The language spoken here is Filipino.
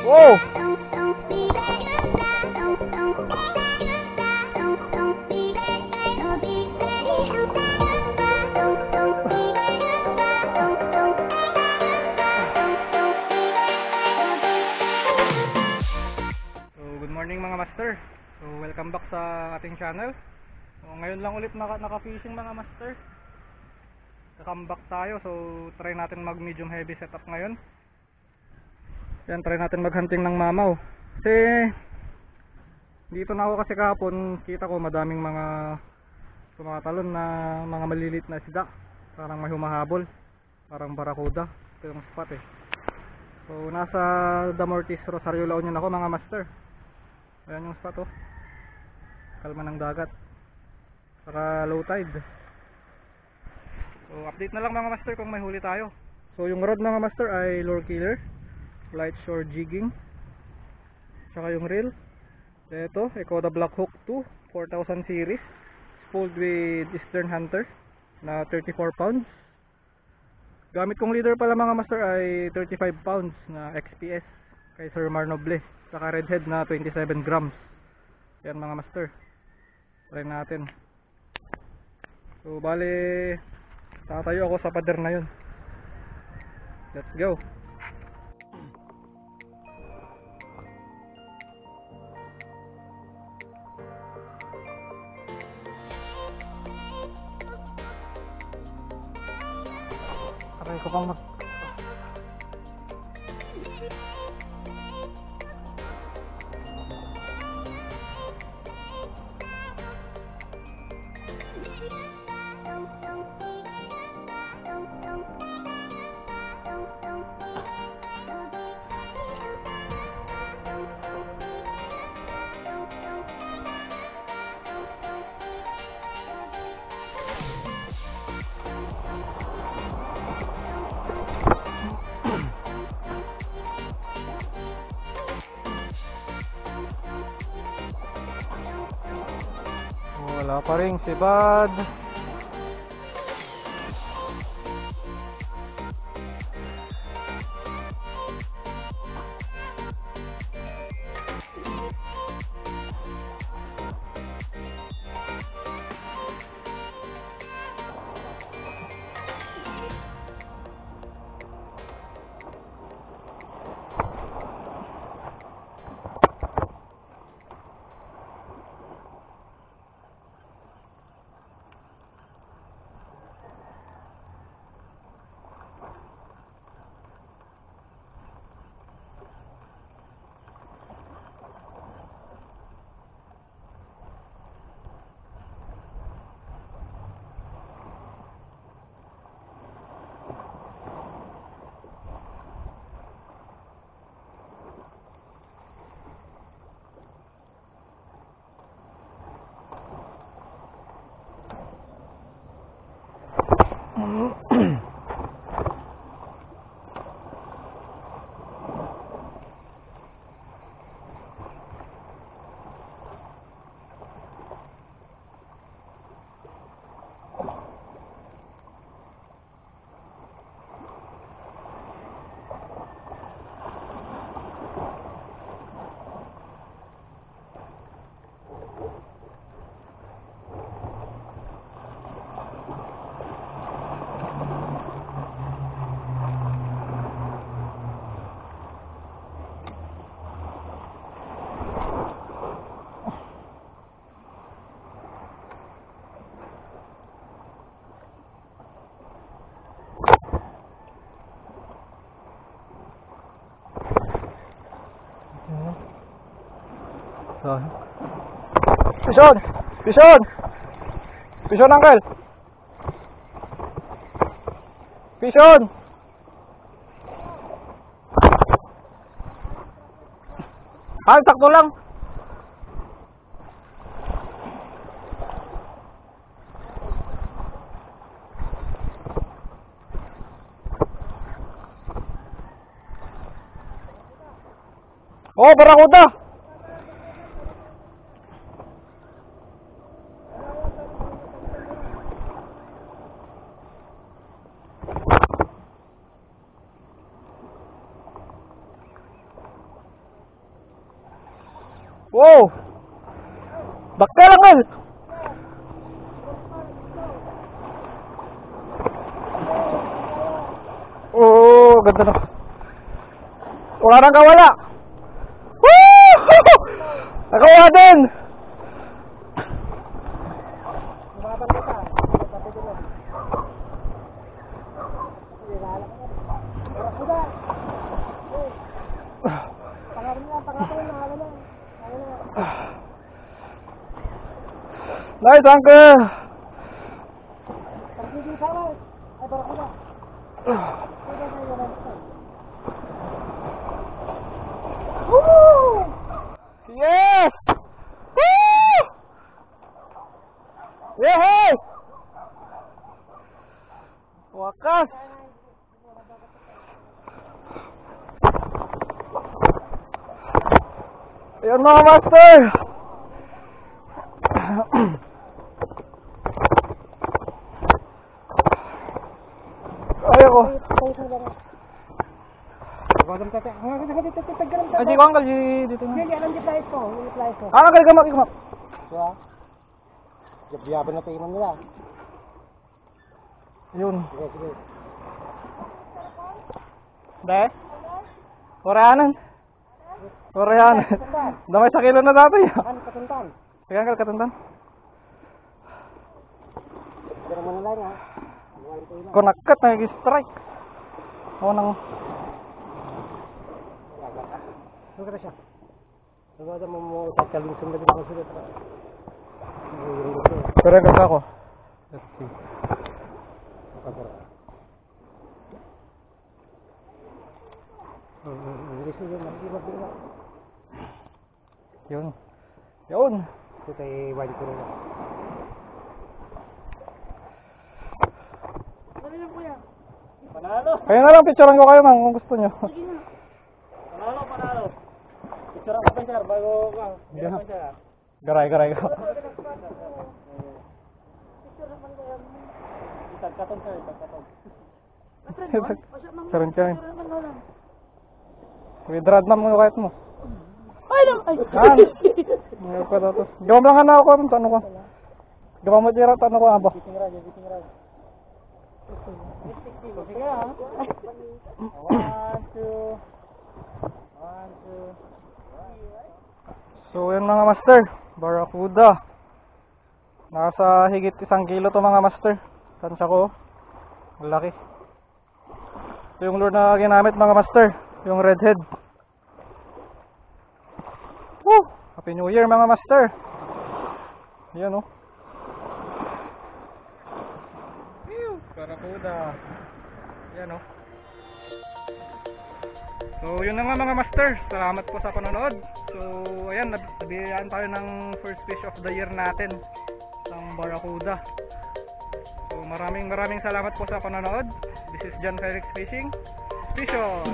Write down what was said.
Wow! Good morning mga master. So welcome back sa ating channel. So ngayon lang ulit naka-fishing mga master. Comeback tayo. So try natin mag medium heavy setup ngayon. Yan, try natin maghunting ng mamaw. Kasi dito na ako kasi kahapon, kita ko madaming mga tumatalon na mga maliliit na isda. Parang may humahabol. Parang barakuda. Ito yung spot eh. So nasa Damortis, Rosario, La Union ako mga master. Ayan yung spot oh. Kalma ng dagat. Saka low tide. So update na lang mga master kung may huli tayo. So yung rod mga master ay Lurekiller, light shore jigging. Saka yung reel, ito Ecooda Black Hook 2 4000 series, spooled with Eastern Hunter na 34 pounds. Gamit kong leader pala mga master ay 35 pounds na XPS kay Sir Marnoble. Saka redhead na 27 grams. Yan mga master, try natin. So bale tatayo ako sa pader na yun. Let's go. Aray ko pang wala pa rin si Bad. Pison! Pison! Pison, uncle! Pison! Takto lang! Oh, barakuda! Wow! Bakte lang man! Oh, ganda na. Wala nang kawala! Woo! Nakawa din! Nice, uncle! Yes! Woo! Yehey! Wakas! Ayan mga master! Ayoko. Ay, di ko angkal dito na. Hindi, alam di ko. Angkal, gamak. Diba? Yaban na tingnan nila. Yun. Sige. De? Koreanan. Damay sa kilo na dati. Ano, katuntan? Sige, angkal, katuntan. Pero mo na lang ha. Kunakat, nag-strike. Oo nang... Huwag ka siya. Nagwada mo tatalusong na din ako sila. Pero angkal ako. Let's see. Yun. Ito tayo wine ko rin. Panalo! Kaya na lang, picturean ko kayo man kung gusto nyo. Panalo! Picture ako pa sir, bago ka. Hindi na. Garay ko. Tagkaton sir, tagkaton. Sarin ka yun. Widrad na mo kahit mo. Ay lang! Yan! Ngayon pa datos. Gawam lang na ako kung tanong ko. Gawam mo tira, tanong ko aba. Biting rad. Sige ha. 1, 2. So yan mga master, Barracuda. Nasa higit 1 kilo to mga master. Tansya ko, malaki. Ito yung lure na ginamit mga master, yung redhead. Woo! Happy New Year mga master. Yan o. Barracuda. Yan o. So yun na nga mga master, salamat po sa panonood. So ayan, nabiyayaan tayo ng first fish of the year natin, ng Barracuda. So maraming salamat po sa panonood. This is Felix Fishing. Fish on!